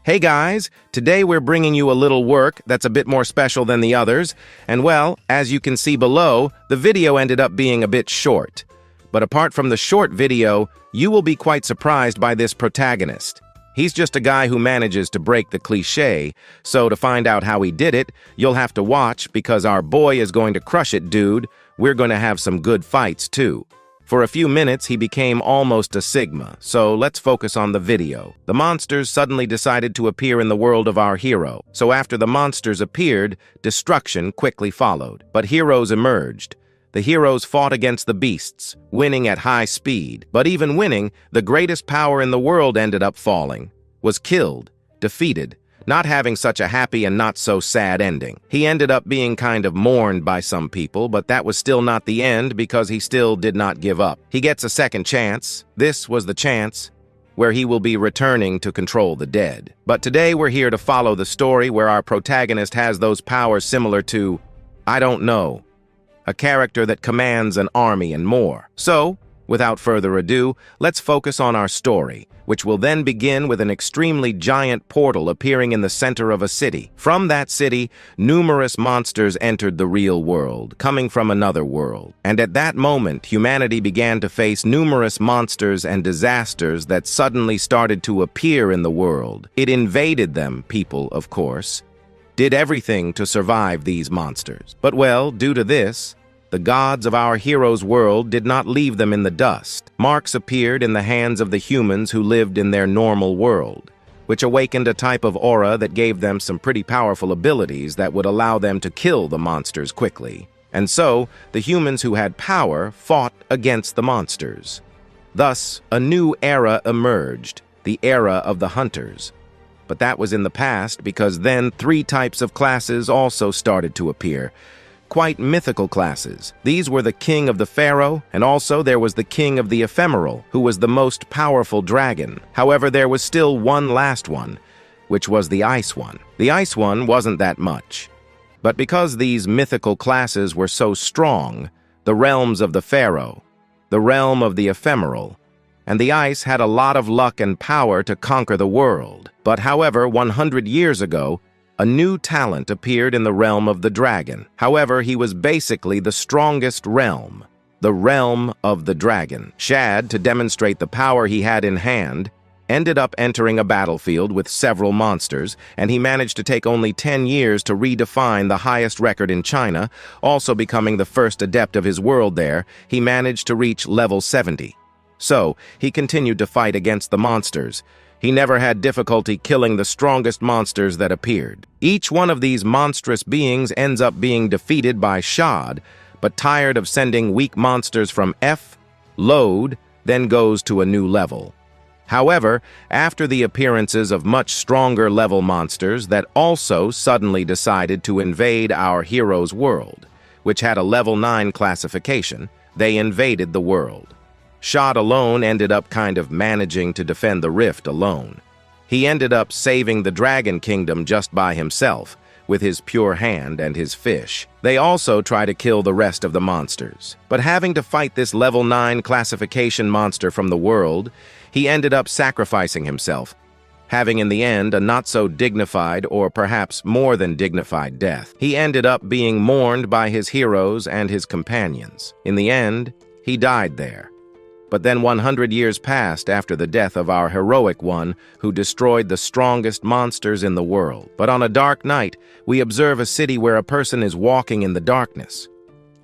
Hey guys, today we're bringing you a little work that's a bit more special than the others, and well, as you can see below, the video ended up being a bit short. But apart from the short video, you will be quite surprised by this protagonist. He's just a guy who manages to break the cliché, so to find out how he did it, you'll have to watch because our boy is going to crush it, dude. We're going to have some good fights too. For a few minutes, he became almost a Sigma, so let's focus on the video. The monsters suddenly decided to appear in the world of our hero, so after the monsters appeared, destruction quickly followed. But heroes emerged. The heroes fought against the beasts, winning at high speed. But even winning, the greatest power in the world ended up falling, was killed, defeated, not having such a happy and not so sad ending. He ended up being kind of mourned by some people, but that was still not the end because he still did not give up. He gets a second chance. This was the chance where he will be returning to control the dead. But today we're here to follow the story where our protagonist has those powers similar to, I don't know, a character that commands an army and more. So, without further ado, let's focus on our story, which will then begin with an extremely giant portal appearing in the center of a city. From that city, numerous monsters entered the real world, coming from another world. And at that moment, humanity began to face numerous monsters and disasters that suddenly started to appear in the world. It invaded them, people, of course, did everything to survive these monsters. But well, due to this, the gods of our hero's world did not leave them in the dust. Marks appeared in the hands of the humans who lived in their normal world, which awakened a type of aura that gave them some pretty powerful abilities that would allow them to kill the monsters quickly. And so, the humans who had power fought against the monsters. Thus, a new era emerged, the era of the hunters. But that was in the past because then 3 types of classes also started to appear. Quite mythical classes. These were the king of the pharaoh, and also there was the king of the ephemeral, who was the most powerful dragon. However, there was still one last one, which was the ice one. The ice one wasn't that much. But because these mythical classes were so strong, the realms of the pharaoh, the realm of the ephemeral, and the ice had a lot of luck and power to conquer the world. But however, 100 years ago, a new talent appeared in the realm of the dragon. However, he was basically the strongest realm, the realm of the dragon. Shad, to demonstrate the power he had in hand, ended up entering a battlefield with several monsters, and he managed to take only 10 years to redefine the highest record in China, also becoming the first adept of his world there. He managed to reach level 70. So, he continued to fight against the monsters. He never had difficulty killing the strongest monsters that appeared. Each one of these monstrous beings ends up being defeated by Shad, but tired of sending weak monsters from load, then goes to a new level. However, after the appearances of much stronger level monsters that also suddenly decided to invade our hero's world, which had a level 9 classification, they invaded the world. Shad alone ended up kind of managing to defend the rift alone. He ended up saving the Dragon Kingdom just by himself, with his pure hand and his fish. They also try to kill the rest of the monsters. But having to fight this level 9 classification monster from the world, he ended up sacrificing himself, having in the end a not-so-dignified or perhaps more than dignified death. He ended up being mourned by his heroes and his companions. In the end, he died there. But then 100 years passed after the death of our heroic one who destroyed the strongest monsters in the world. But on a dark night, we observe a city where a person is walking in the darkness.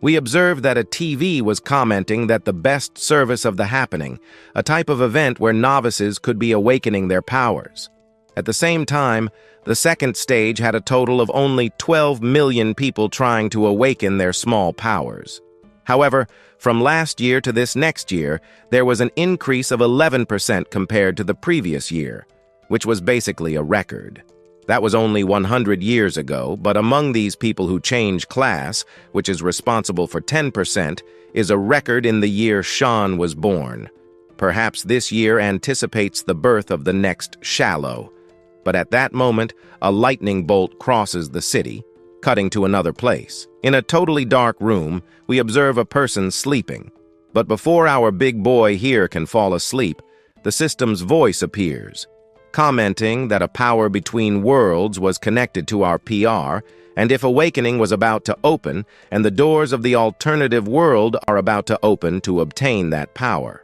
We observe that a TV was commenting that the best service of the happening, a type of event where novices could be awakening their powers. At the same time, the second stage had a total of only 12 million people trying to awaken their small powers. However, from last year to this next year, there was an increase of 11% compared to the previous year, which was basically a record. That was only 100 years ago, but among these people who change class, which is responsible for 10%, is a record in the year Sean was born. Perhaps this year anticipates the birth of the next Shallow. But at that moment, a lightning bolt crosses the city, cutting to another place. In a totally dark room, we observe a person sleeping. But before our big boy here can fall asleep, the system's voice appears. commenting that a power between worlds was connected to our PR, and if awakening was about to open, and the doors of the alternative world are about to open to obtain that power.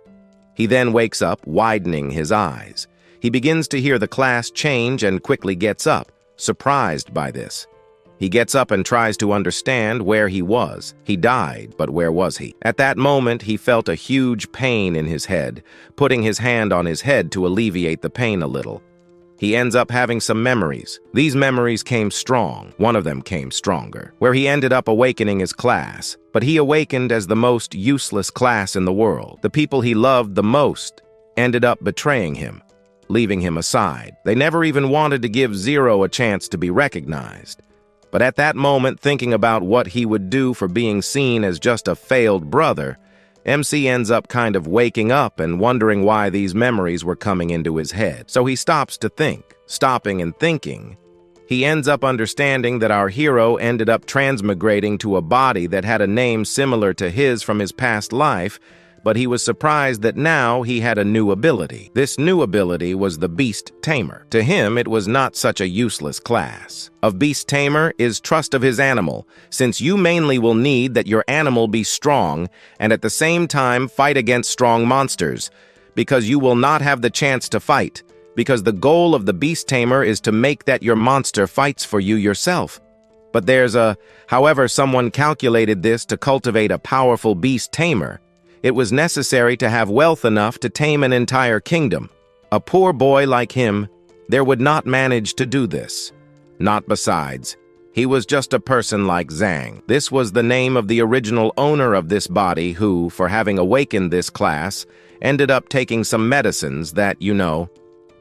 He then wakes up, widening his eyes. He begins to hear the class change and quickly gets up, surprised by this. He gets up and tries to understand where he was. He died, but where was he? At that moment, he felt a huge pain in his head, putting his hand on his head to alleviate the pain a little. He ends up having some memories. These memories came strong. One of them came stronger, where he ended up awakening his class. But he awakened as the most useless class in the world. The people he loved the most ended up betraying him, leaving him aside. They never even wanted to give Zero a chance to be recognized. But at that moment, thinking about what he would do for being seen as just a failed brother, MC ends up kind of waking up and wondering why these memories were coming into his head. So he stops to think. Stopping and thinking, he ends up understanding that our hero ended up transmigrating to a body that had a name similar to his from his past life, but he was surprised that now he had a new ability. This new ability was the Beast Tamer. To him, it was not such a useless class. Of Beast Tamer is trust of his animal, since you mainly will need that your animal be strong and at the same time fight against strong monsters, because you will not have the chance to fight, because the goal of the Beast Tamer is to make that your monster fights for you yourself. But however, someone calculated this to cultivate a powerful Beast Tamer. It was necessary to have wealth enough to tame an entire kingdom. A poor boy like him, there would not manage to do this. Not besides. He was just a person like Zhang. This was the name of the original owner of this body who, for having awakened this class, ended up taking some medicines that,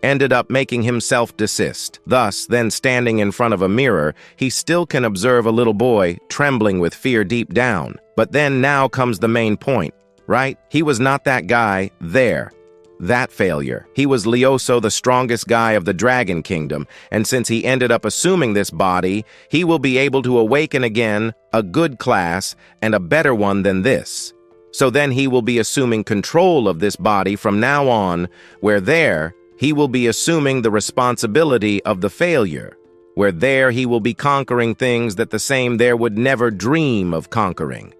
ended up making himself desist. Thus, then standing in front of a mirror, he still can observe a little boy trembling with fear deep down. But then now comes the main point. Right? He was not that guy there. That failure. He was Lioso, the strongest guy of the Dragon Kingdom, and since he ended up assuming this body, he will be able to awaken again a good class and a better one than this. So then he will be assuming control of this body from now on, where there, he will be assuming the responsibility of the failure, where there he will be conquering things that the same there would never dream of conquering.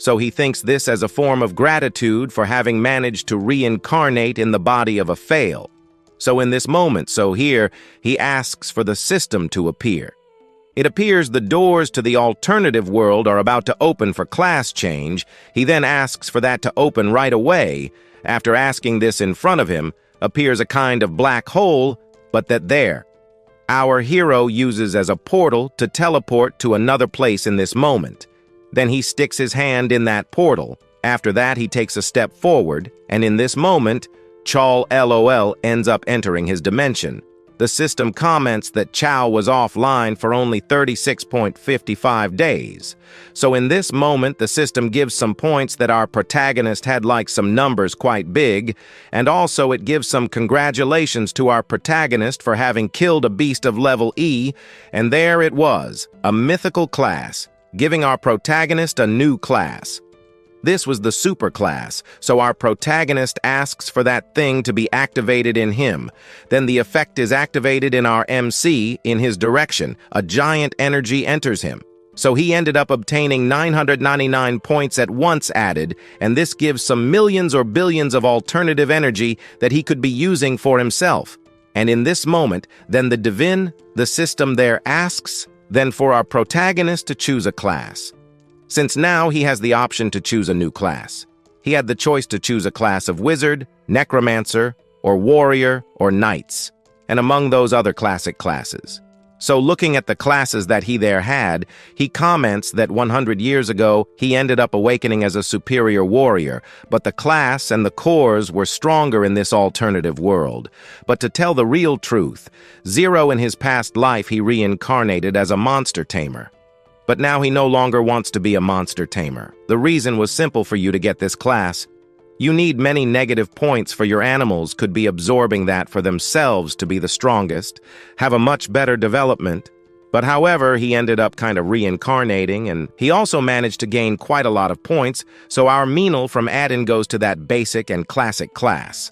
So he thinks this as a form of gratitude for having managed to reincarnate in the body of a fail. So in this moment, here, he asks for the system to appear. It appears the doors to the alternative world are about to open for class change. He then asks for that to open right away. After asking this in front of him, appears a kind of black hole, but that there. Our hero uses as a portal to teleport to another place in this moment. Then he sticks his hand in that portal. After that, he takes a step forward, and in this moment, Chal LOL ends up entering his dimension. The system comments that Chow was offline for only 36.55 days. So in this moment, the system gives some points that our protagonist had like some numbers quite big, and also it gives some congratulations to our protagonist for having killed a beast of level E, and there it was, a mythical class, giving our protagonist a new class. This was the super class, so our protagonist asks for that thing to be activated in him. Then the effect is activated in our MC in his direction. A giant energy enters him. So he ended up obtaining 999 points at once added, and this gives some millions or billions of alternative energy that he could be using for himself. And in this moment, then the system there asks, then for our protagonist to choose a class. Since now he has the option to choose a new class. He had the choice to choose a class of wizard, necromancer, or warrior, or knights, and among those other classic classes. So looking at the classes that he there had, he comments that 100 years ago he ended up awakening as a superior warrior, but the class and the cores were stronger in this alternative world. But to tell the real truth, Zero in his past life he reincarnated as a monster tamer. But now he no longer wants to be a monster tamer. The reason was simple for you to get this class. You need many negative points for your animals could be absorbing that for themselves to be the strongest, have a much better development. But however, he ended up kind of reincarnating, and he also managed to gain quite a lot of points, so our Meenal from Adin goes to that basic and classic class.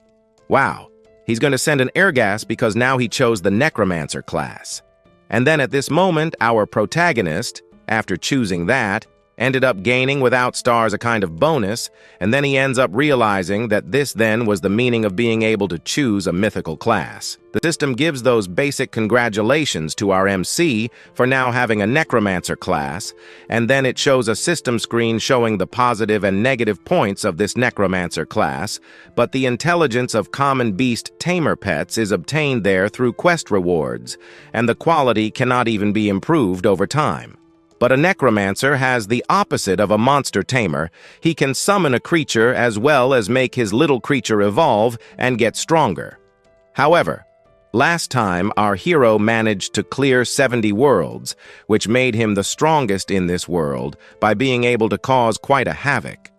Wow, He's going to send an air gas because now he chose the necromancer class. And then at this moment, our protagonist, after choosing that, ended up gaining without stars a kind of bonus, and then he ends up realizing that this then was the meaning of being able to choose a mythical class. The system gives those basic congratulations to our MC for now having a necromancer class, and then it shows a system screen showing the positive and negative points of this necromancer class, but the intelligence of common beast tamer pets is obtained there through quest rewards, and the quality cannot even be improved over time. But a necromancer has the opposite of a monster tamer. He can summon a creature as well as make his little creature evolve and get stronger. However, last time our hero managed to clear 70 worlds, which made him the strongest in this world by being able to cause quite a havoc.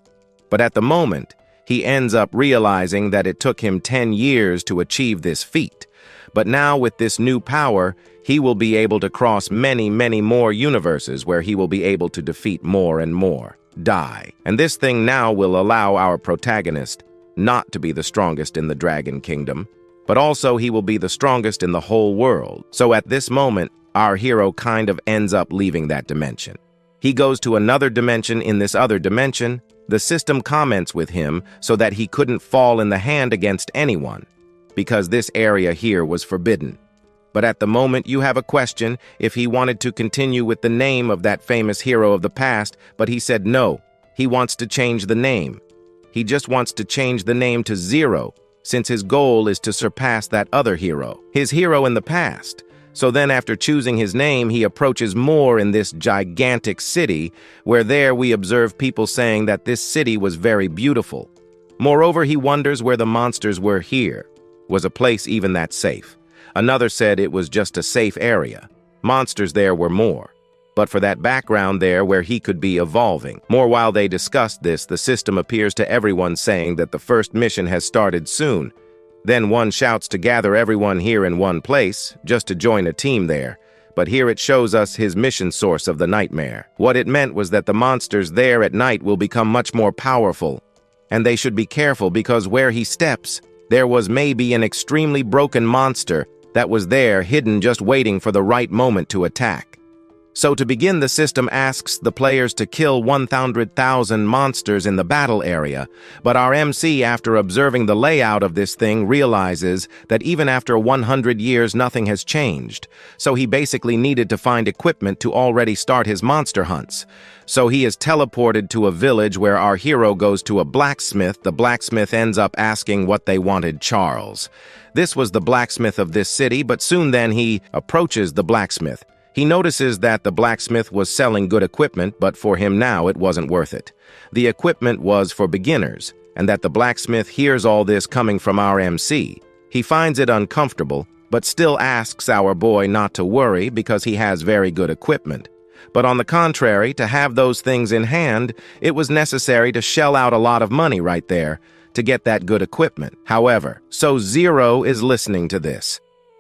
But at the moment, he ends up realizing that it took him 10 years to achieve this feat. But now with this new power, he will be able to cross many, many more universes where he will be able to defeat more and more. Die. And this thing now will allow our protagonist not to be the strongest in the Dragon Kingdom, but also he will be the strongest in the whole world. So at this moment, our hero kind of ends up leaving that dimension. He goes to another dimension in this other dimension. The system comments with him so that he couldn't fall in the hand against anyone, because this area here was forbidden. But at the moment you have a question if he wanted to continue with the name of that famous hero of the past, but he said no, he wants to change the name. He just wants to change the name to Zero, since his goal is to surpass that other hero, his hero in the past. So then after choosing his name, he approaches more in this gigantic city, where there we observe people saying that this city was very beautiful. Moreover, he wonders where the monsters were here. Was a place even that safe? Another said it was just a safe area. Monsters there were more. But for that background there where he could be evolving. More while they discussed this, the system appears to everyone saying that the first mission has started soon. Then one shouts to gather everyone here in one place, just to join a team there. But here it shows us his mission source of the nightmare. What it meant was that the monsters there at night will become much more powerful. And they should be careful because where he steps, there was maybe an extremely broken monster that was there hidden just waiting for the right moment to attack. So to begin, the system asks the players to kill 100,000 monsters in the battle area, but our MC, after observing the layout of this thing, realizes that even after 100 years nothing has changed, so he basically needed to find equipment to already start his monster hunts. So he is teleported to a village where our hero goes to a blacksmith. The blacksmith ends up asking what they wanted Charles. This was the blacksmith of this city, but soon then he approaches the blacksmith. He notices that the blacksmith was selling good equipment, but for him now it wasn't worth it. The equipment was for beginners, and that the blacksmith hears all this coming from our MC. He finds it uncomfortable, but still asks our boy not to worry because he has very good equipment. But on the contrary, to have those things in hand, it was necessary to shell out a lot of money right there to get that good equipment. However, so Zero is listening to this.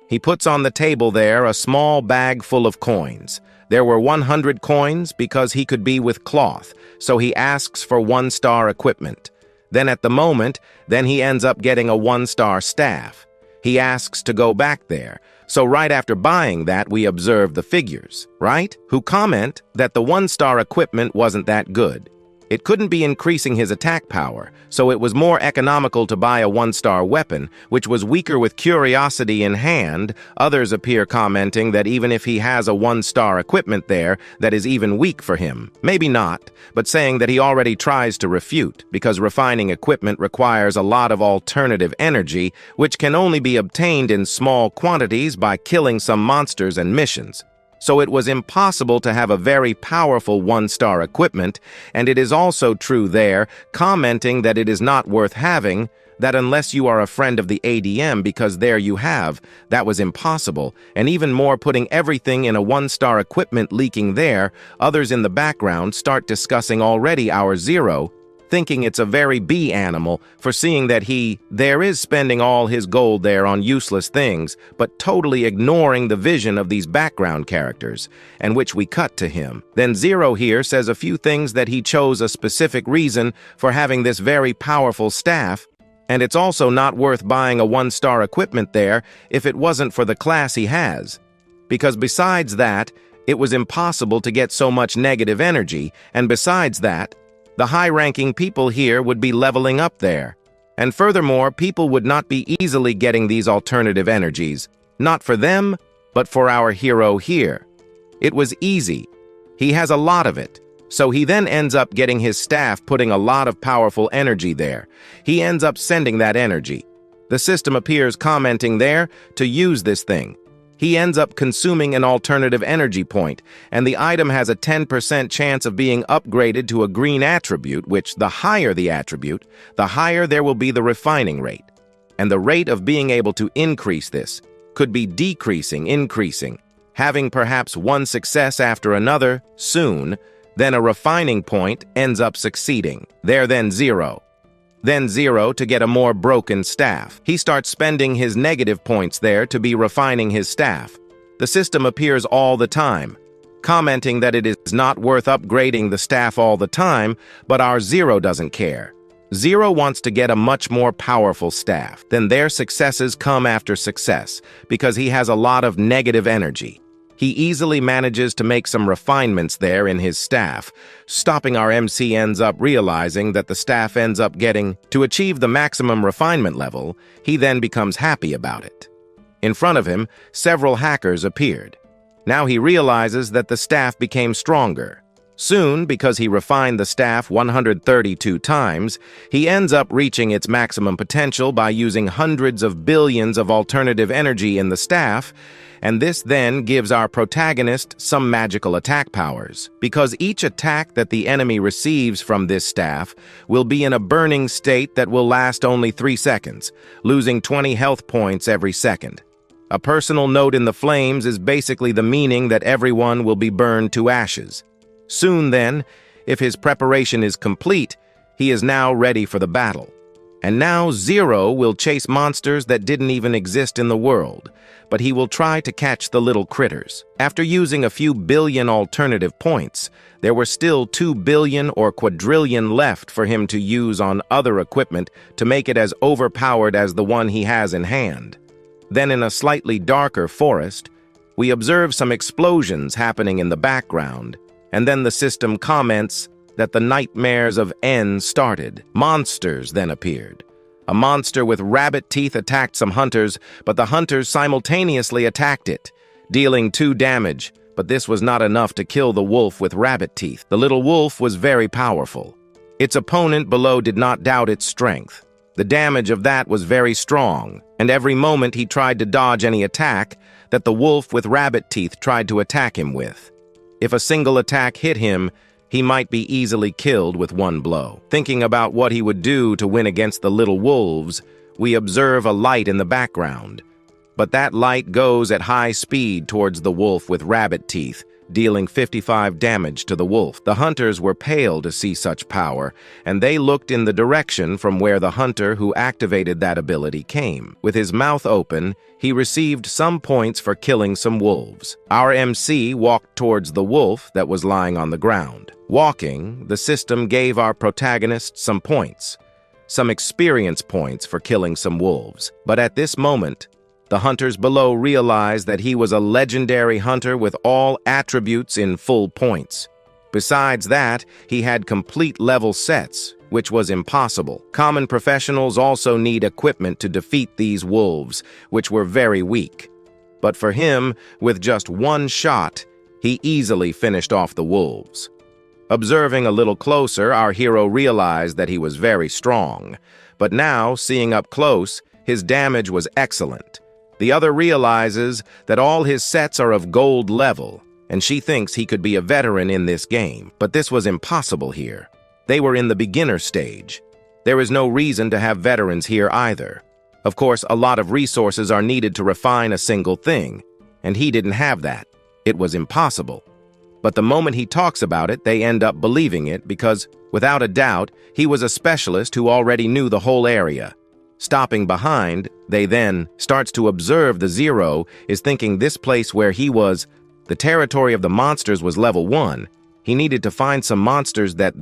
He puts on the table there a small bag full of coins. There were 100 coins because he could be with cloth, so he asks for 1-star equipment. Then at the moment, then he ends up getting a 1-star staff. He asks to go back there. So right after buying that, we observe the figures, right? Who comment that the 1-star equipment wasn't that good. It couldn't be increasing his attack power, so it was more economical to buy a 1-star weapon, which was weaker with curiosity in hand. Others appear commenting that even if he has a 1-star equipment there, that is even weak for him. Maybe not, but saying that he already tries to refute, because refining equipment requires a lot of alternative energy, which can only be obtained in small quantities by killing some monsters and missions. So it was impossible to have a very powerful 1-star equipment, and it is also true there, commenting that it is not worth having, that unless you are a friend of the ADM, because there you have, that was impossible, and even more putting everything in a 1-star equipment leaking there. Others in the background start discussing already our Zero, thinking it's a very B animal for seeing that he there is spending all his gold there on useless things, but totally ignoring the vision of these background characters, and which we cut to him. Then Zero here says a few things that he chose a specific reason for having this very powerful staff, And it's also not worth buying a 1-star equipment there if it wasn't for the class he has. Because besides that, it was impossible to get so much negative energy, and besides that, the high-ranking people here would be leveling up there. And furthermore, people would not be easily getting these alternative energies. Not for them, but for our hero here. It was easy. He has a lot of it. So he then ends up getting his staff putting a lot of powerful energy there. He ends up sending that energy. The system appears commenting there to use this thing. He ends up consuming an alternative energy point, and the item has a 10% chance of being upgraded to a green attribute, which the higher the attribute, the higher there will be the refining rate. And the rate of being able to increase this could be decreasing, increasing, having perhaps one success after another, soon, then a refining point ends up succeeding. There then 0. Then 0 to get a more broken staff. He starts spending his negative points there to be refining his staff. The system appears all the time, commenting that it is not worth upgrading the staff all the time, but our 0 doesn't care. 0 wants to get a much more powerful staff. Then their successes come after success, because he has a lot of negative energy. He easily manages to make some refinements there in his staff. Stopping our MC ends up realizing that the staff ends up getting to achieve the maximum refinement level. He then becomes happy about it. In front of him, several hackers appeared. Now he realizes that the staff became stronger. Soon, because he refined the staff 132 times, he ends up reaching its maximum potential by using hundreds of billions of alternative energy in the staff, and this then gives our protagonist some magical attack powers, because each attack that the enemy receives from this staff will be in a burning state that will last only 3 seconds, losing 20 health points every second. A personal note in the flames is basically the meaning that everyone will be burned to ashes. Soon then, if his preparation is complete, he is now ready for the battle. And now 0 will chase monsters that didn't even exist in the world, but he will try to catch the little critters. After using a few billion alternative points, there were still 2 billion or quadrillion left for him to use on other equipment to make it as overpowered as the one he has in hand. Then in a slightly darker forest, we observe some explosions happening in the background, and then the system comments that the nightmares of N started. Monsters then appeared. A monster with rabbit teeth attacked some hunters, but the hunters simultaneously attacked it, dealing 2 damage, but this was not enough to kill the wolf with rabbit teeth. The little wolf was very powerful. Its opponent below did not doubt its strength. The damage of that was very strong, and every moment he tried to dodge any attack that the wolf with rabbit teeth tried to attack him with. If a single attack hit him, he might be easily killed with 1 blow. Thinking about what he would do to win against the little wolves, we observe a light in the background. But that light goes at high speed towards the wolf with rabbit teeth, dealing 55 damage to the wolf. The hunters were pale to see such power, and they looked in the direction from where the hunter who activated that ability came. With his mouth open, he received some points for killing some wolves. Our MC walked towards the wolf that was lying on the ground. Walking, the system gave our protagonist some points, some experience points for killing some wolves. But at this moment, the hunters below realized that he was a legendary hunter with all attributes in full points. Besides that, he had complete level sets, which was impossible. Common professionals also need equipment to defeat these wolves, which were very weak. But for him, with just 1 shot, he easily finished off the wolves. Observing a little closer, our hero realized that he was very strong. But now, seeing up close, his damage was excellent. The other realizes that all his sets are of gold level, and she thinks he could be a veteran in this game. But this was impossible here. They were in the beginner stage. There is no reason to have veterans here either. Of course, a lot of resources are needed to refine a single thing, and he didn't have that. It was impossible. But the moment he talks about it, they end up believing it because, without a doubt, he was a specialist who already knew the whole area. Stopping behind, they then starts to observe the 0 is thinking this place where he was, the territory of the monsters was level 1. He needed to find some monsters that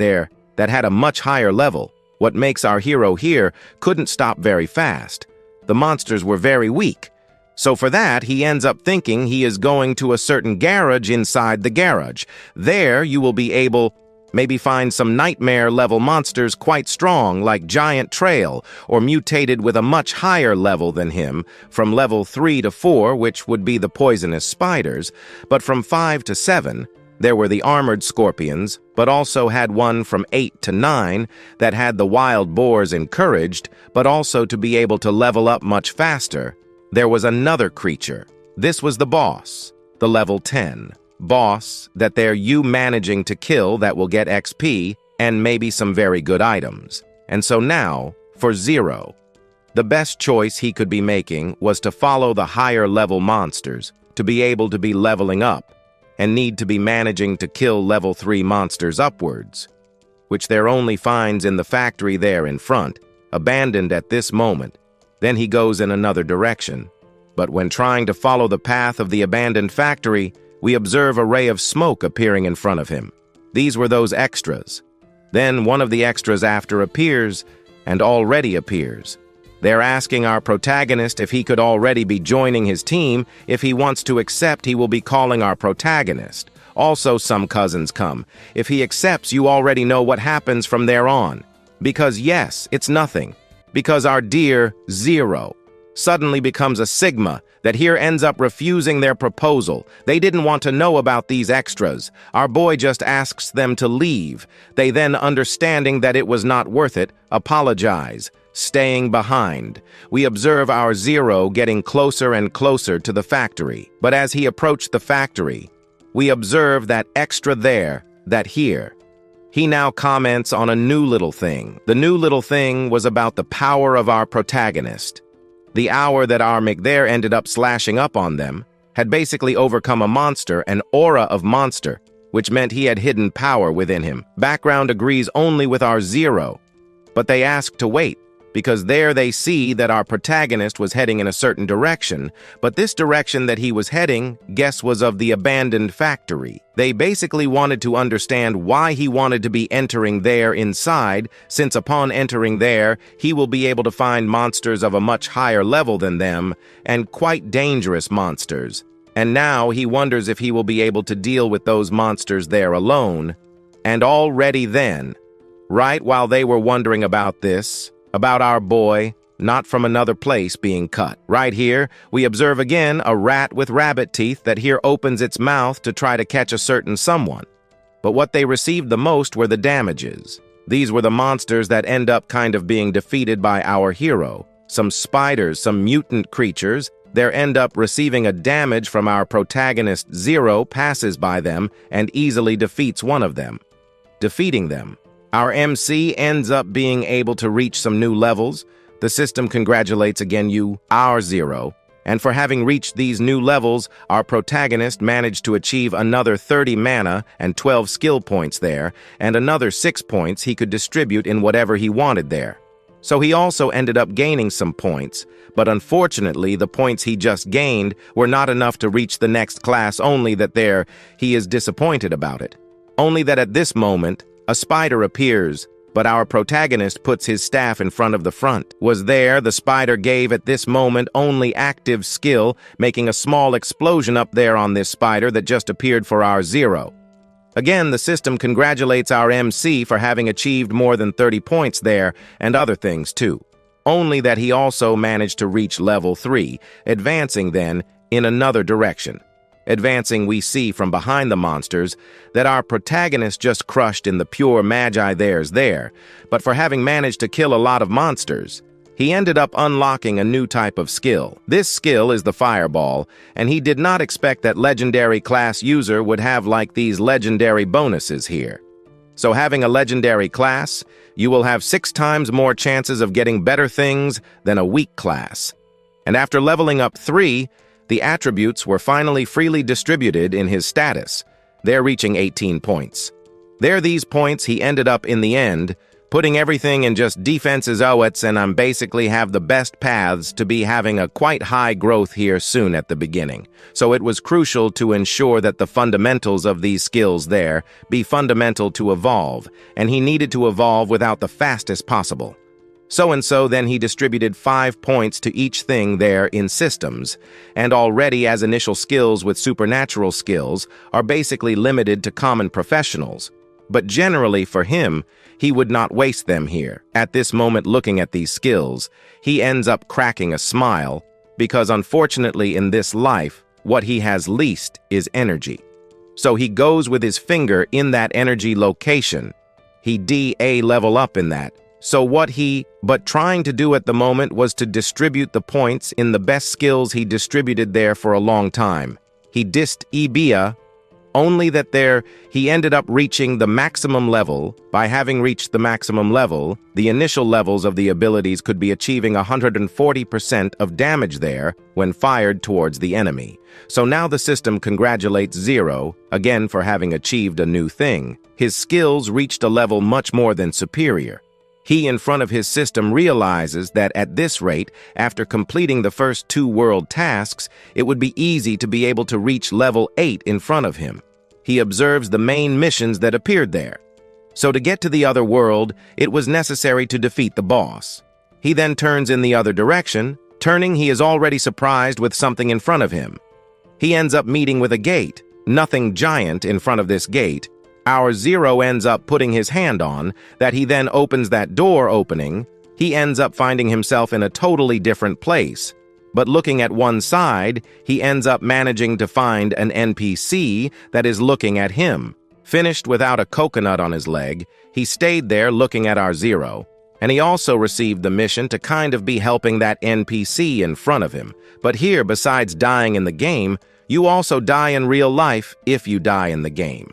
had a much higher level. What makes our hero here couldn't stop very fast. The monsters were very weak. So for that, he ends up thinking he is going to a certain garage inside the garage. There, you will be able maybe find some nightmare-level monsters quite strong, like Giant Trail, or mutated with a much higher level than him, from level 3 to 4, which would be the poisonous spiders, but from 5 to 7, there were the armored scorpions, but also had one from 8 to 9 that had the wild boars encouraged, but also to be able to level up much faster. There was another creature. This was the boss, the level 10. Boss that they're you managing to kill that will get XP and maybe some very good items. And so now, for Zero, the best choice he could be making was to follow the higher level monsters, to be able to be leveling up, and need to be managing to kill level 3 monsters upwards, which there only finds in the factory there in front, abandoned at this moment. Then he goes in another direction. But when trying to follow the path of the abandoned factory, we observe a ray of smoke appearing in front of him. These were those extras. Then one of the extras after appears, and already appears. They're asking our protagonist if he could already be joining his team. If he wants to accept, he will be calling our protagonist. Also, some cousins come. If he accepts, you already know what happens from there on. Because yes, it's nothing. Because our dear Zero suddenly becomes a Sigma that here ends up refusing their proposal. They didn't want to know about these extras. Our boy just asks them to leave. They then, understanding that it was not worth it, apologize, staying behind. We observe our Zero getting closer and closer to the factory. But as he approached the factory, we observe that extra there, that here. He now comments on a new little thing. The new little thing was about the power of our protagonist. The hour that our there ended up slashing up on them had basically overcome a monster, an aura of monster, which meant he had hidden power within him. Background agrees only with our Zero, but they ask to wait, because there they see that our protagonist was heading in a certain direction, but this direction that he was heading, guess, was of the abandoned factory. They basically wanted to understand why he wanted to be entering there inside, since upon entering there, he will be able to find monsters of a much higher level than them, and quite dangerous monsters. And now he wonders if he will be able to deal with those monsters there alone. And already then, right while they were wondering about this, about our boy, not from another place, being cut. Right here, we observe again a rat with rabbit teeth that here opens its mouth to try to catch a certain someone. But what they received the most were the damages. These were the monsters that end up kind of being defeated by our hero. Some spiders, some mutant creatures, there end up receiving a damage from our protagonist. Zero passes by them and easily defeats one of them. Defeating them, our MC ends up being able to reach some new levels. The system congratulates again you, our Zero, and for having reached these new levels, our protagonist managed to achieve another 30 mana and 12 skill points there, and another 6 points he could distribute in whatever he wanted there. So he also ended up gaining some points, but unfortunately the points he just gained were not enough to reach the next class, only that there he is disappointed about it. Only that at this moment, a spider appears, but our protagonist puts his staff in front of the front. Was there, the spider gave at this moment only active skill, making a small explosion up there on this spider that just appeared for our Zero. Again, the system congratulates our MC for having achieved more than 30 points there, and other things too. Only that he also managed to reach level 3, advancing then in another direction. Advancing, we see from behind the monsters that our protagonist just crushed in the pure magi there, but for having managed to kill a lot of monsters, he ended up unlocking a new type of skill. This skill is the fireball, and he did not expect that legendary class user would have like these legendary bonuses here. So having a legendary class, you will have 6 times more chances of getting better things than a weak class. And after leveling up 3, the attributes were finally freely distributed in his status, there reaching 18 points. There these points he ended up in the end putting everything in just defenses owets, and I'm basically have the best paths to be having a quite high growth here soon at the beginning. So it was crucial to ensure that the fundamentals of these skills there be fundamental to evolve, and he needed to evolve without the fastest possible. So then he distributed 5 points to each thing there in systems, and already as initial skills with supernatural skills are basically limited to common professionals. But generally for him, he would not waste them here. At this moment looking at these skills, he ends up cracking a smile, because unfortunately in this life, what he has least is energy. So he goes with his finger in that energy location. He DA level up in that. So what he but trying to do at the moment was to distribute the points in the best skills he distributed there for a long time. He dissed Ibia, only that there he ended up reaching the maximum level. By having reached the maximum level, the initial levels of the abilities could be achieving 140% of damage there when fired towards the enemy. So now the system congratulates Zero, again for having achieved a new thing. His skills reached a level much more than superior. He in front of his system realizes that at this rate, after completing the first 2 world tasks, it would be easy to be able to reach level 8 in front of him. He observes the main missions that appeared there. So to get to the other world, it was necessary to defeat the boss. He then turns in the other direction. Turning, he is already surprised with something in front of him. He ends up meeting with a gate, nothing giant in front of this gate. Our Zero ends up putting his hand on, that he then opens that door opening. He ends up finding himself in a totally different place. But looking at one side, he ends up managing to find an NPC that is looking at him. Finished without a coconut on his leg, he stayed there looking at our Zero. And he also received the mission to kind of be helping that NPC in front of him. But here, besides dying in the game, you also die in real life if you die in the game.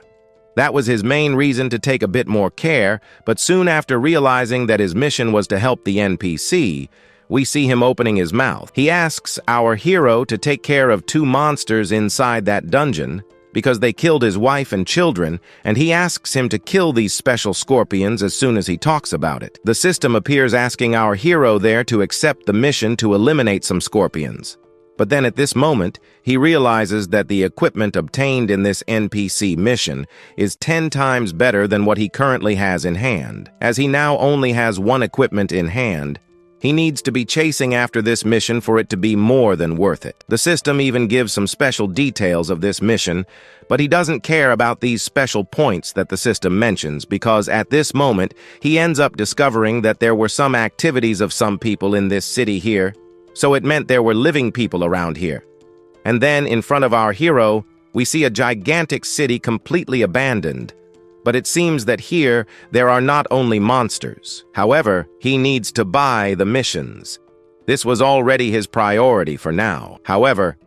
That was his main reason to take a bit more care, but soon after realizing that his mission was to help the NPC, we see him opening his mouth. He asks our hero to take care of 2 monsters inside that dungeon because they killed his wife and children, and he asks him to kill these special scorpions as soon as he talks about it. The system appears asking our hero there to accept the mission to eliminate some scorpions. But then at this moment, he realizes that the equipment obtained in this NPC mission is 10 times better than what he currently has in hand. As he now only has 1 equipment in hand, he needs to be chasing after this mission for it to be more than worth it. The system even gives some special details of this mission, but he doesn't care about these special points that the system mentions because at this moment, he ends up discovering that there were some activities of some people in this city here. So it meant there were living people around here. And then, in front of our hero, we see a gigantic city completely abandoned. But it seems that here, there are not only monsters. However, he needs to buy the missions. This was already his priority for now. However,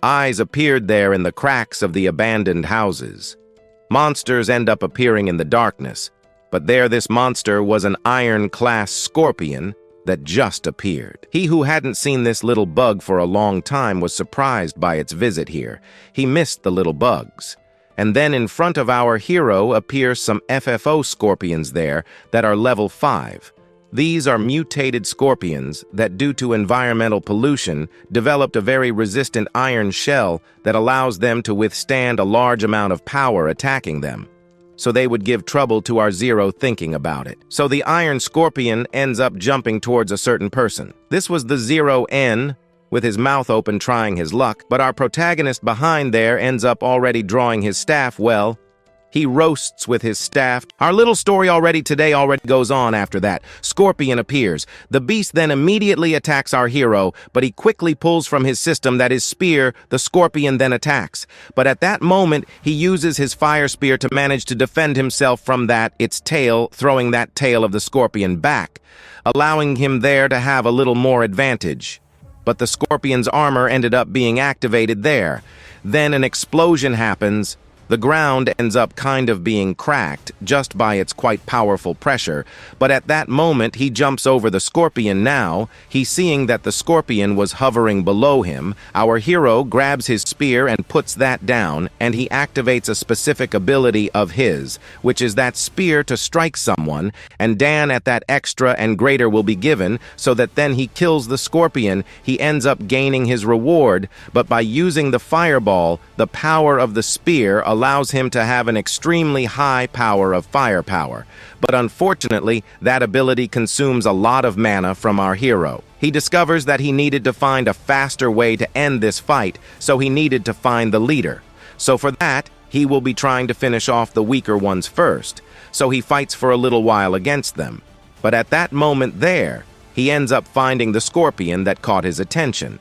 eyes appeared there in the cracks of the abandoned houses. Monsters end up appearing in the darkness. But there this monster was an iron-class scorpion that just appeared. He who hadn't seen this little bug for a long time was surprised by its visit here. He missed the little bugs. And then in front of our hero appear some FFO scorpions there that are level 5. These are mutated scorpions that, due to environmental pollution, developed a very resistant iron shell that allows them to withstand a large amount of power attacking them. So they would give trouble to our Zero thinking about it. So the iron scorpion ends up jumping towards a certain person. This was the Zero N, with his mouth open trying his luck, but our protagonist behind there ends up already drawing his staff well. He roasts with his staff. Our little story today already goes on after that. Scorpion appears. The beast then immediately attacks our hero, but he quickly pulls from his system that his spear, the scorpion then attacks. But at that moment, he uses his fire spear to manage to defend himself from its tail, throwing that tail of the scorpion back, allowing him there to have a little more advantage. But the scorpion's armor ended up being activated there. Then an explosion happens. The ground ends up kind of being cracked just by its quite powerful pressure, but at that moment he jumps over the scorpion. Now, he's seeing that the scorpion was hovering below him. Our hero grabs his spear and puts that down, and he activates a specific ability of his, which is that spear to strike someone, and Dan at that extra and greater will be given, so that then he kills the scorpion. He ends up gaining his reward, but by using the fireball, the power of the spear allows him to have an extremely high power of firepower. But unfortunately, that ability consumes a lot of mana from our hero. He discovers that he needed to find a faster way to end this fight, so he needed to find the leader. So for that, he will be trying to finish off the weaker ones first, so he fights for a little while against them. But at that moment there, he ends up finding the scorpion that caught his attention.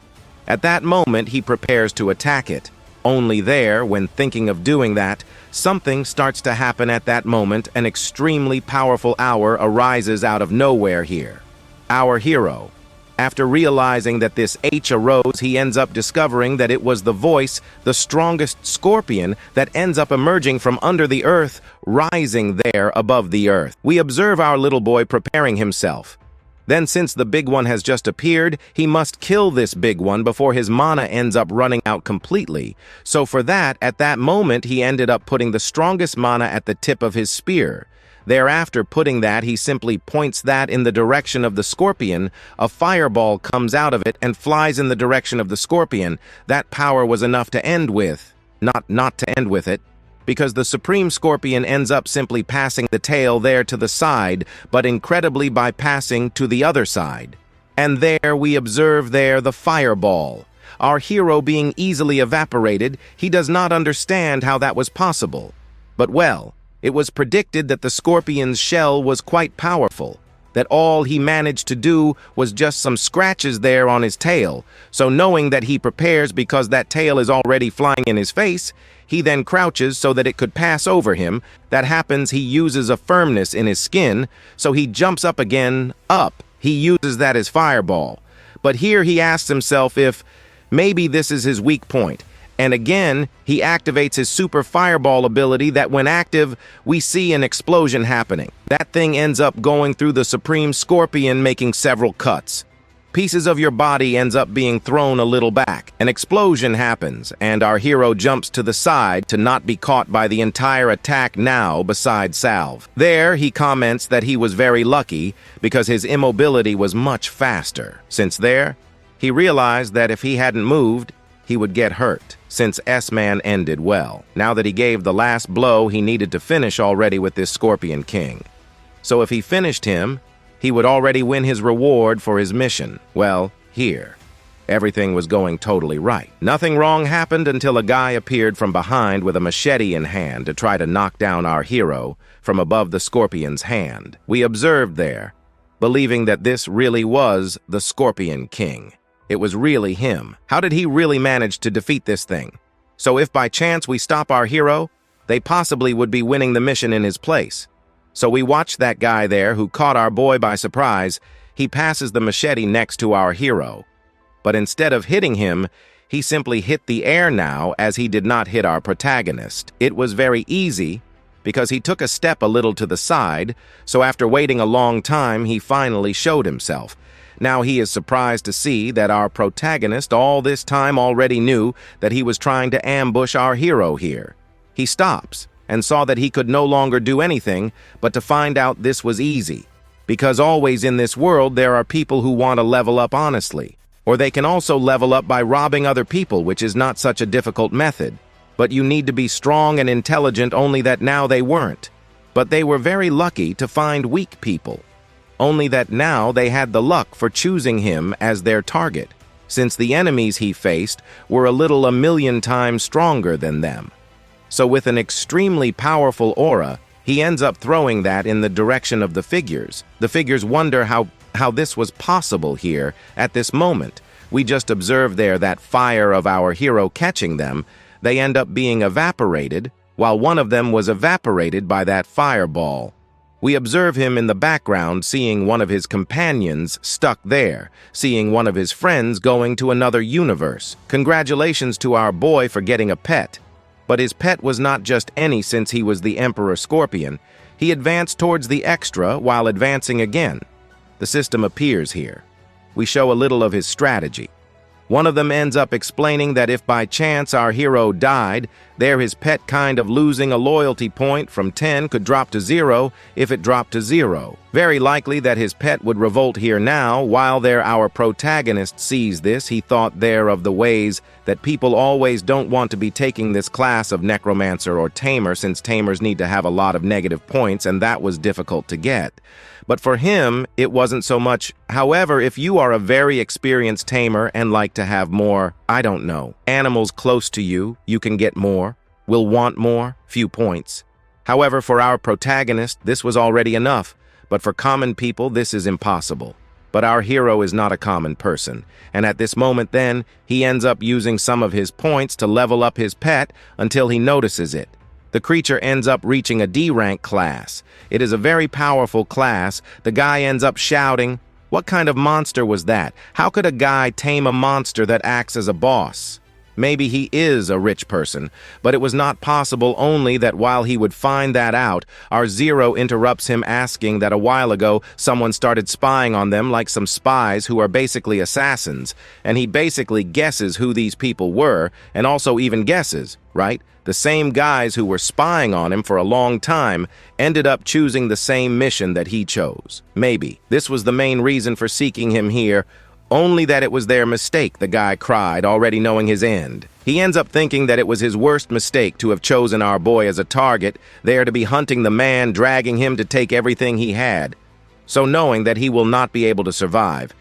At that moment, he prepares to attack it. Only there, when thinking of doing that, something starts to happen at that moment. An extremely powerful hour arises out of nowhere here. Our hero, after realizing that this H arose, he ends up discovering that it was the voice, the strongest scorpion, that ends up emerging from under the earth, rising there above the earth. We observe our little boy preparing himself. Then, since the big one has just appeared, he must kill this big one before his mana ends up running out completely. So for that, at that moment, he ended up putting the strongest mana at the tip of his spear. Thereafter, putting that, he simply points that in the direction of the scorpion. A fireball comes out of it and flies in the direction of the scorpion. That power was enough to end with, not to end with it, because the Supreme Scorpion ends up simply passing the tail there to the side, but incredibly by passing to the other side. And there we observe there the fireball. Our hero being easily evaporated, he does not understand how that was possible. But well, it was predicted that the scorpion's shell was quite powerful, that all he managed to do was just some scratches there on his tail. So knowing that he prepares because that tail is already flying in his face, he then crouches so that it could pass over him. That happens, he uses a firmness in his skin, so he jumps up again, up. He uses that as fireball. But here he asks himself if maybe this is his weak point. And again, he activates his super fireball ability that when active, we see an explosion happening. That thing ends up going through the Supreme Scorpion, making several cuts. Pieces of your body ends up being thrown a little back. An explosion happens, and our hero jumps to the side to not be caught by the entire attack now besides salve. There, he comments that he was very lucky because his immobility was much faster. Since there, he realized that if he hadn't moved, he would get hurt, since S-Man ended well. Now that he gave the last blow, he needed to finish already with this Scorpion King. So if he finished him, he would already win his reward for his mission. Well, here, everything was going totally right. Nothing wrong happened until a guy appeared from behind with a machete in hand to try to knock down our hero from above the Scorpion's hand. We observed there, believing that this really was the Scorpion King. It was really him. How did he really manage to defeat this thing? So if by chance we stop our hero, they possibly would be winning the mission in his place. So we watched that guy there who caught our boy by surprise. He passes the machete next to our hero. But instead of hitting him, he simply hit the air now, as he did not hit our protagonist. It was very easy because he took a step a little to the side, so after waiting a long time, he finally showed himself. Now he is surprised to see that our protagonist all this time already knew that he was trying to ambush our hero here. He stops and saw that he could no longer do anything but to find out this was easy. Because always in this world there are people who want to level up honestly. Or they can also level up by robbing other people, which is not such a difficult method. But you need to be strong and intelligent, only that now they weren't. But they were very lucky to find weak people. Only that now they had the luck for choosing him as their target, since the enemies he faced were a million times stronger than them. So with an extremely powerful aura, he ends up throwing that in the direction of the figures. The figures wonder how this was possible here at this moment. We just observed there that fire of our hero catching them. They end up being evaporated, while one of them was evaporated by that fireball. We observe him in the background seeing one of his companions stuck there, seeing one of his friends going to another universe. Congratulations to our boy for getting a pet. But his pet was not just any, since he was the Emperor Scorpion. He advanced towards the extra while advancing again. The system appears here. We show a little of his strategy. One of them ends up explaining that if by chance our hero died, there his pet kind of losing a loyalty point from 10 could drop to 0 if it dropped to 0. Very likely that his pet would revolt here now. While there our protagonist sees this, he thought there of the ways that people always don't want to be taking this class of necromancer or tamer, since tamers need to have a lot of negative points, and that was difficult to get. But for him, it wasn't so much. However, if you are a very experienced tamer and like to have more, I don't know, animals close to you, you can get more, will want more, few points. However, for our protagonist, this was already enough, but for common people, this is impossible. But our hero is not a common person, and at this moment then, he ends up using some of his points to level up his pet until he notices it. The creature ends up reaching a D rank class. It is a very powerful class. The guy ends up shouting, "What kind of monster was that? How could a guy tame a monster that acts as a boss?" Maybe he is a rich person, but it was not possible. Only that while he would find that out, our Zero interrupts him, asking that a while ago someone started spying on them, like some spies who are basically assassins, and he basically guesses who these people were, and also even guesses, right? The same guys who were spying on him for a long time ended up choosing the same mission that he chose. Maybe this was the main reason for seeking him here, only that it was their mistake, the guy cried, already knowing his end. He ends up thinking that it was his worst mistake to have chosen our boy as a target, there to be hunting the man, dragging him to take everything he had. So knowing that he will not be able to survive,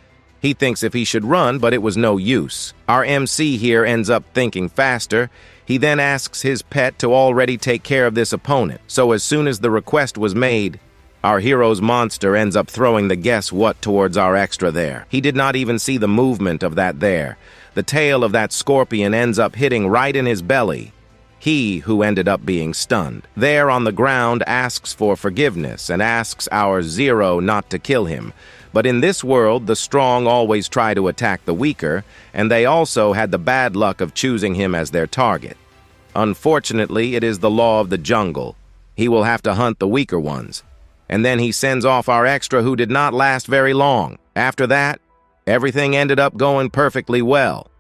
he thinks if he should run, but it was no use. Our MC here ends up thinking faster. He then asks his pet to already take care of this opponent. So as soon as the request was made, our hero's monster ends up throwing the guess what towards our extra there. He did not even see the movement of that there. The tail of that scorpion ends up hitting right in his belly. He, who ended up being stunned, there on the ground, asks for forgiveness and asks our Zero not to kill him. But in this world, the strong always try to attack the weaker, and they also had the bad luck of choosing him as their target. Unfortunately, it is the law of the jungle. He will have to hunt the weaker ones. And then he sends off our extra, who did not last very long. After that, everything ended up going perfectly well.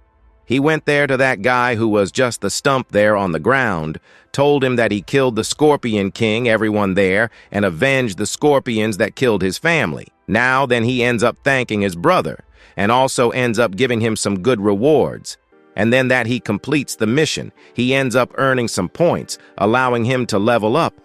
He went there to that guy who was just the stump there on the ground, told him that he killed the Scorpion King, everyone there, and avenged the scorpions that killed his family. Now then he ends up thanking his brother, and also ends up giving him some good rewards. And then that he completes the mission, he ends up earning some points, allowing him to level up.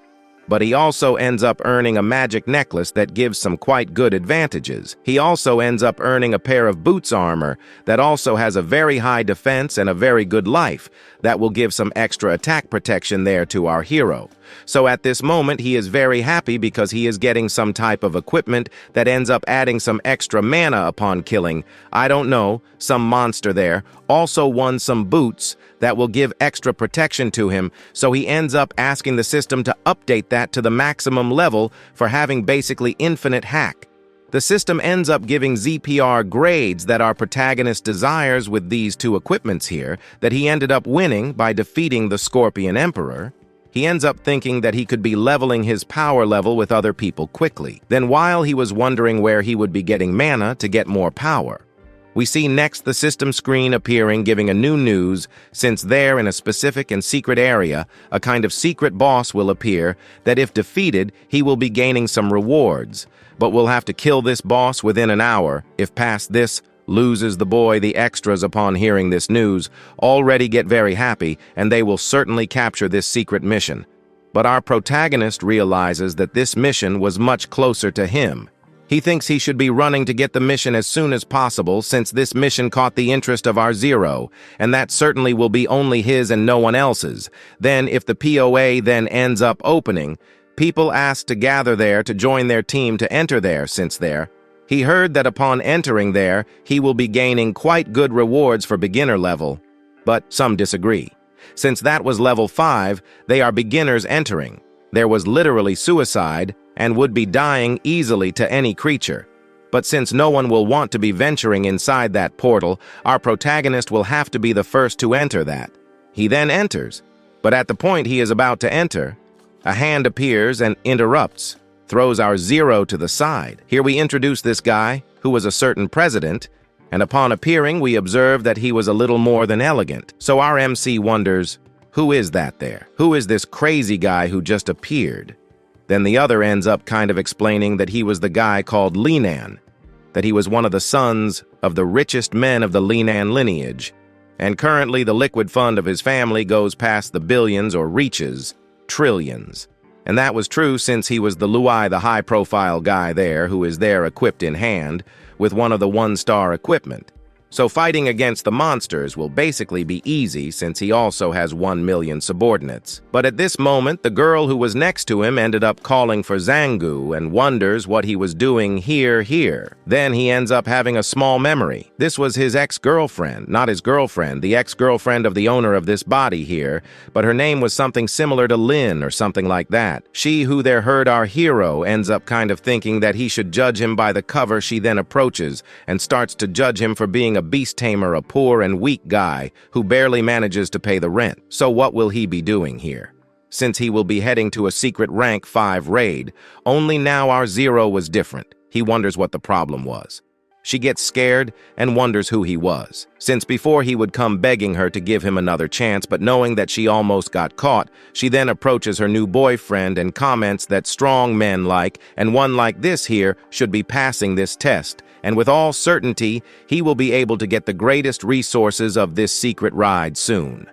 But he also ends up earning a magic necklace that gives some quite good advantages. He also ends up earning a pair of boots armor that also has a very high defense and a very good life that will give some extra attack protection there to our hero. So at this moment he is very happy because he is getting some type of equipment that ends up adding some extra mana upon killing, I don't know, some monster there. Also won some boots that will give extra protection to him, so he ends up asking the system to update that to the maximum level for having basically infinite hack. The system ends up giving ZPR grades that our protagonist desires with these two equipments here that he ended up winning by defeating the Scorpion Emperor. He ends up thinking that he could be leveling his power level with other people quickly. Then while he was wondering where he would be getting mana to get more power, we see next the system screen appearing, giving a new news, since there in a specific and secret area, a kind of secret boss will appear that if defeated, he will be gaining some rewards, but we'll have to kill this boss within an hour. If past this, loses the boy. The extras, upon hearing this news, already get very happy, and they will certainly capture this secret mission. But our protagonist realizes that this mission was much closer to him. He thinks he should be running to get the mission as soon as possible, since this mission caught the interest of our Zero, and that certainly will be only his and no one else's. Then, if the POA then ends up opening, people ask to gather there to join their team to enter there, since there, he heard that upon entering there, he will be gaining quite good rewards for beginner level. But some disagree. Since that was level 5, they are beginners entering. There was literally suicide, and would be dying easily to any creature. But since no one will want to be venturing inside that portal, our protagonist will have to be the first to enter that. He then enters. But at the point he is about to enter, a hand appears and interrupts, throws our zero to the side. Here we introduce this guy, who was a certain president, and upon appearing we observe that he was a little more than elegant. So our MC wonders, who is that there? Who is this crazy guy who just appeared? Then the other ends up kind of explaining that he was the guy called Linan, that he was one of the sons of the richest men of the Linan lineage, and currently the liquid fund of his family goes past the billions or reaches trillions. And that was true since he was the Luai, the high-profile guy there, who is there equipped in hand with one of the one-star equipment. So fighting against the monsters will basically be easy since he also has 1 million subordinates. But at this moment, the girl who was next to him ended up calling for Zangu and wonders what he was doing here. Then he ends up having a small memory. This was his ex-girlfriend, not his girlfriend, the ex-girlfriend of the owner of this body here, but her name was something similar to Lin or something like that. She who there heard our hero ends up kind of thinking that he should judge him by the cover. She then approaches and starts to judge him for being a beast tamer, a poor and weak guy who barely manages to pay the rent. So what will he be doing here? Since he will be heading to a secret rank 5 raid, only now our zero was different. He wonders what the problem was. She gets scared and wonders who he was, since before he would come begging her to give him another chance, but knowing that she almost got caught, she then approaches her new boyfriend and comments that strong men like, and one like this here, should be passing this test, and with all certainty, he will be able to get the greatest resources of this secret ride soon.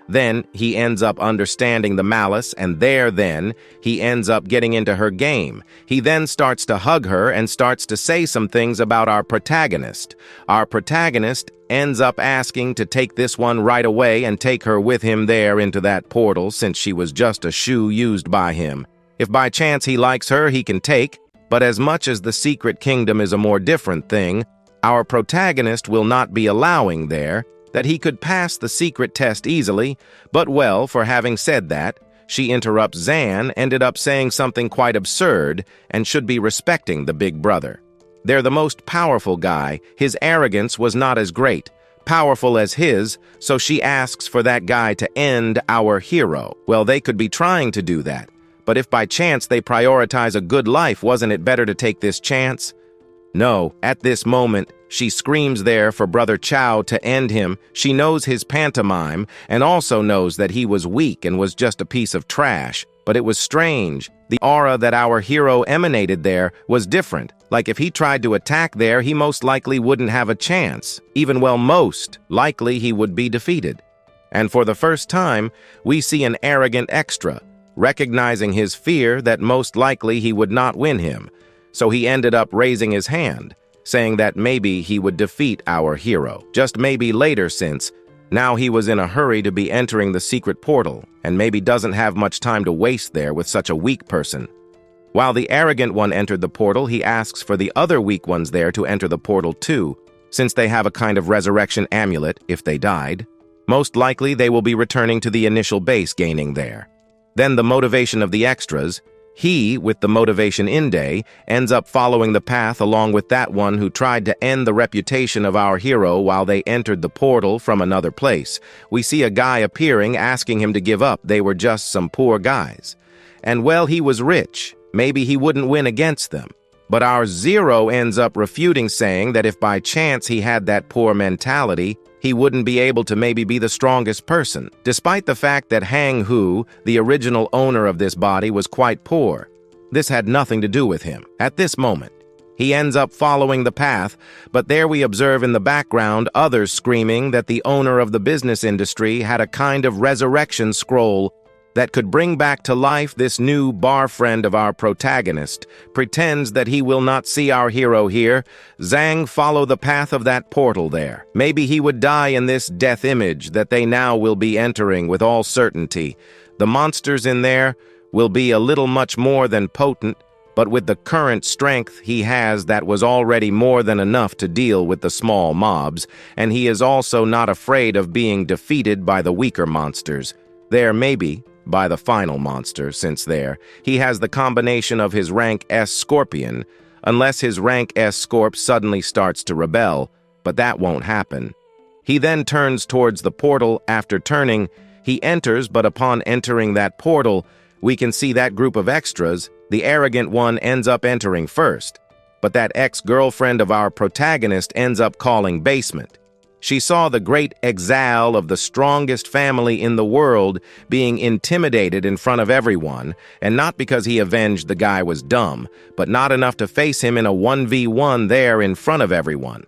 Then he ends up understanding the malice, and then he ends up getting into her game. He then starts to hug her and starts to say some things about our protagonist. Our protagonist ends up asking to take this one right away and take her with him there into that portal since she was just a shoe used by him. If by chance he likes her, he can take, but as much as the secret kingdom is a more different thing, our protagonist will not be allowing there, that he could pass the secret test easily, but well, for having said that, she interrupts Zan, ended up saying something quite absurd and should be respecting the big brother. They're the most powerful guy, his arrogance was not as great, powerful as his, so she asks for that guy to end our hero. Well, they could be trying to do that, but if by chance they prioritize a good life, wasn't it better to take this chance? No, at this moment, she screams there for Brother Chow to end him. She knows his pantomime and also knows that he was weak and was just a piece of trash. But it was strange. The aura that our hero emanated there was different. Like if he tried to attack there, he most likely wouldn't have a chance. Even most likely he would be defeated. And for the first time, we see an arrogant extra, recognizing his fear that most likely he would not win him. So he ended up raising his hand, saying that maybe he would defeat our hero. Just maybe later, since now he was in a hurry to be entering the secret portal and maybe doesn't have much time to waste there with such a weak person. While the arrogant one entered the portal, he asks for the other weak ones there to enter the portal too, since they have a kind of resurrection amulet if they died. Most likely they will be returning to the initial base gaining there. Then the motivation of the extras, he, with the motivation Inde, ends up following the path along with that one who tried to end the reputation of our hero while they entered the portal from another place. We see a guy appearing asking him to give up. They were just some poor guys. And well, he was rich. Maybe he wouldn't win against them. But our zero ends up refuting, saying that if by chance he had that poor mentality, he wouldn't be able to maybe be the strongest person, despite the fact that Hang Hu, the original owner of this body, was quite poor. This had nothing to do with him. At this moment, he ends up following the path, but there we observe in the background others screaming that the owner of the business industry had a kind of resurrection scroll that could bring back to life this new bar friend of our protagonist, pretends that he will not see our hero here. Zhang follow the path of that portal there. Maybe he would die in this death image that they now will be entering with all certainty. The monsters in there will be a little much more than potent, but with the current strength he has, that was already more than enough to deal with the small mobs, and he is also not afraid of being defeated by the weaker monsters. There maybe by the final monster, since there he has the combination of his rank S Scorpion, unless his rank S Scorp suddenly starts to rebel, but that won't happen. He then turns towards the portal. After turning, He enters, but upon entering that portal, we can see that group of extras, the arrogant one ends up entering first. But that ex-girlfriend of our protagonist ends up calling basement. She saw the great exile of the strongest family in the world being intimidated in front of everyone, and not because he avenged the guy was dumb, but not enough to face him in a 1v1 there in front of everyone.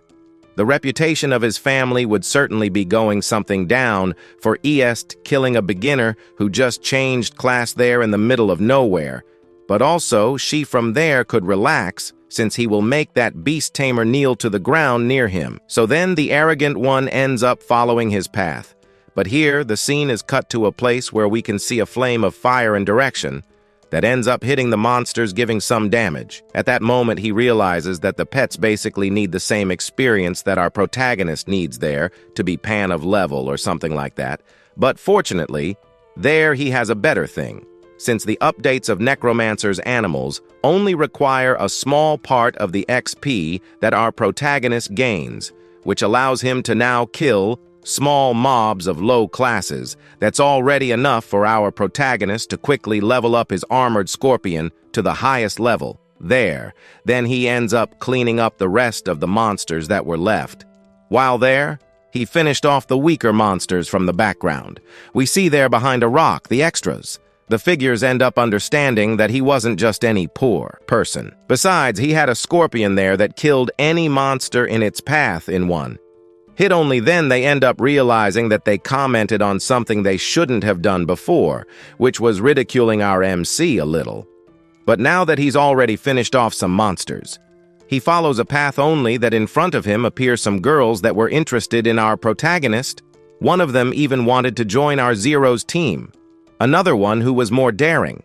The reputation of his family would certainly be going something down for East killing a beginner who just changed class there in the middle of nowhere. But also, she from there could relax, since he will make that beast tamer kneel to the ground near him. So then the arrogant one ends up following his path. But here, the scene is cut to a place where we can see a flame of fire and direction that ends up hitting the monsters, giving some damage. At that moment, he realizes that the pets basically need the same experience that our protagonist needs there to be pan of level or something like that. But fortunately, there he has a better thing, since the updates of Necromancer's animals only require a small part of the XP that our protagonist gains, which allows him to now kill small mobs of low classes. That's already enough for our protagonist to quickly level up his armored scorpion to the highest level. Then he ends up cleaning up the rest of the monsters that were left. While there, he finished off the weaker monsters from the background. We see there behind a rock the extras. The figures end up understanding that he wasn't just any poor person. Besides, he had a scorpion there that killed any monster in its path in one hit. Only then they end up realizing that they commented on something they shouldn't have done before, which was ridiculing our MC a little. But now that he's already finished off some monsters, he follows a path only that in front of him appear some girls that were interested in our protagonist. One of them even wanted to join our Zero's team. Another one, who was more daring,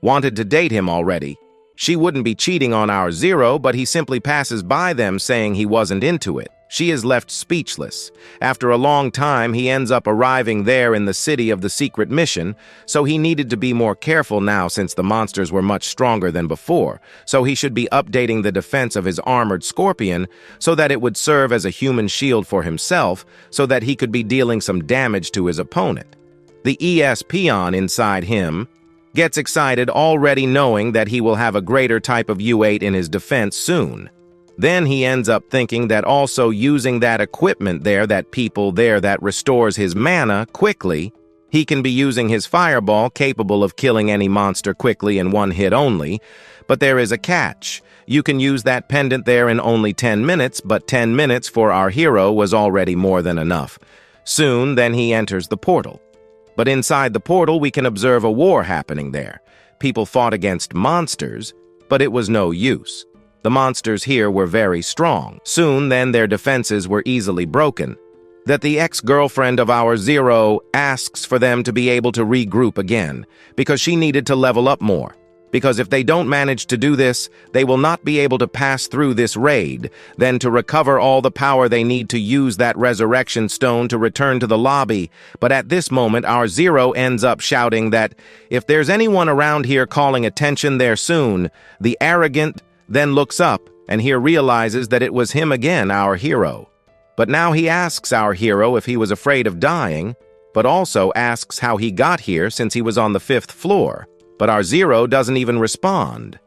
wanted to date him already. She wouldn't be cheating on our Zero, but he simply passes by them saying he wasn't into it. She is left speechless. After a long time, he ends up arriving there in the city of the secret mission, so he needed to be more careful now since the monsters were much stronger than before, so he should be updating the defense of his armored scorpion so that it would serve as a human shield for himself so that he could be dealing some damage to his opponent. The ES peon inside him gets excited already knowing that he will have a greater type of U8 in his defense soon. Then he ends up thinking that also using that equipment there, that people there that restores his mana quickly, he can be using his fireball capable of killing any monster quickly in one hit only. But there is a catch. You can use that pendant there in only 10 minutes, but 10 minutes for our hero was already more than enough. Soon, then he enters the portal. But inside the portal, we can observe a war happening there. People fought against monsters, but it was no use. The monsters here were very strong. Soon, then, their defenses were easily broken. That the ex-girlfriend of our Zero asks for them to be able to regroup again, because she needed to level up more. Because if they don't manage to do this, they will not be able to pass through this raid. Then to recover all the power they need to use that resurrection stone to return to the lobby. But at this moment, our Zero ends up shouting that if there's anyone around here calling attention there soon, the arrogant then looks up and here realizes that it was him again, our hero. But now he asks our hero if he was afraid of dying, but also asks how he got here since he was on the 5th floor. But our Zero doesn't even respond,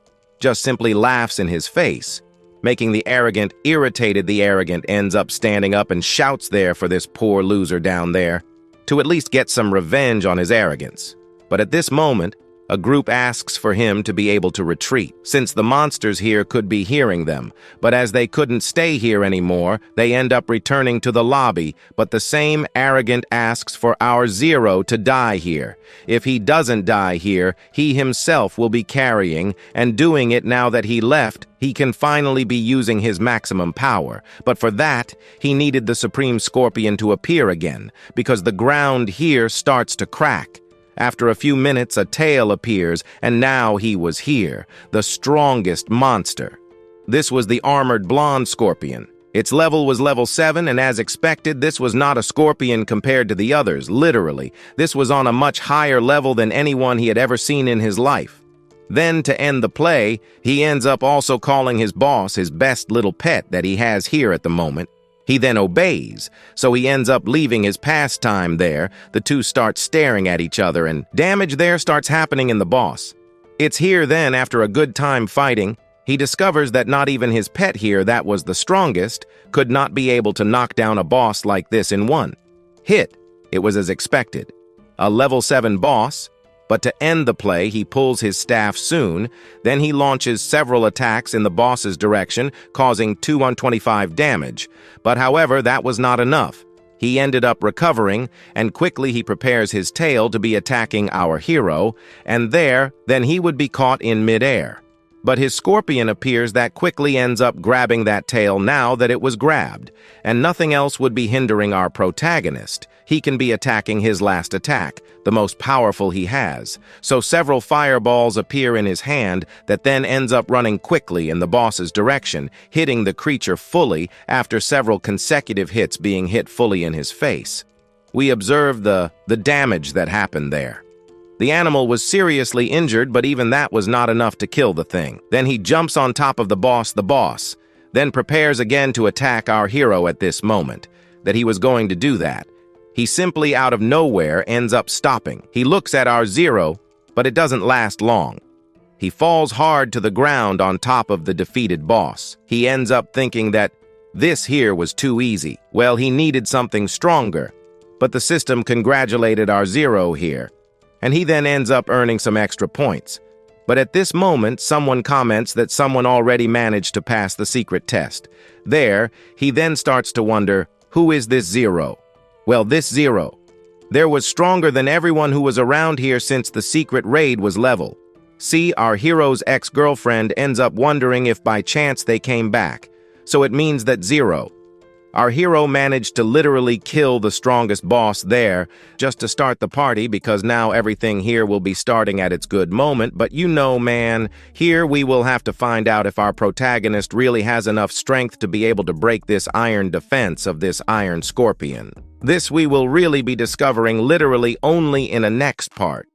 just simply laughs in his face, making the arrogant irritated. The arrogant ends up standing up and shouts there for this poor loser down there, to at least get some revenge on his arrogance. But at this moment, a group asks for him to be able to retreat, since the monsters here could be hearing them. But as they couldn't stay here anymore, they end up returning to the lobby. But the same arrogant asks for our Zero to die here. If he doesn't die here, he himself will be carrying, and doing it now that he left, he can finally be using his maximum power. But for that, he needed the Supreme Scorpion to appear again, because the ground here starts to crack. After a few minutes, a tail appears, and now he was here, the strongest monster. This was the armored blonde scorpion. Its level was level 7, and as expected, this was not a scorpion compared to the others, literally. This was on a much higher level than anyone he had ever seen in his life. Then, to end the play, he ends up also calling his boss his best little pet that he has here at the moment. He then obeys, so he ends up leaving his pastime there. The two start staring at each other, and damage there starts happening in the boss. It's here then, after a good time fighting, he discovers that not even his pet here that was the strongest could not be able to knock down a boss like this in one hit. It was as expected. A level 7 boss, but to end the play, he pulls his staff soon, then he launches several attacks in the boss's direction, causing 225 damage. But however, that was not enough. He ended up recovering, and quickly he prepares his tail to be attacking our hero, and then he would be caught in midair. But his scorpion appears that quickly ends up grabbing that tail now that it was grabbed, and nothing else would be hindering our protagonist. He can be attacking his last attack, the most powerful he has. So several fireballs appear in his hand that then ends up running quickly in the boss's direction, hitting the creature fully after several consecutive hits being hit fully in his face. We observe the damage that happened there. The animal was seriously injured, but even that was not enough to kill the thing. Then he jumps on top of the boss, then prepares again to attack our hero at this moment, that he was going to do that. He simply out of nowhere ends up stopping. He looks at our zero, but it doesn't last long. He falls hard to the ground on top of the defeated boss. He ends up thinking that this here was too easy. Well, he needed something stronger, but the system congratulated our zero here, and he then ends up earning some extra points. But at this moment, someone comments that someone already managed to pass the secret test. He then starts to wonder, who is this zero? Well, this zero there was stronger than everyone who was around here since the secret raid was level. See, our hero's ex-girlfriend ends up wondering if by chance they came back. So it means that zero. Our hero managed to literally kill the strongest boss there just to start the party, because now everything here will be starting at its good moment. But you know, man, here we will have to find out if our protagonist really has enough strength to be able to break this iron defense of this iron scorpion. This we will really be discovering literally only in a next part.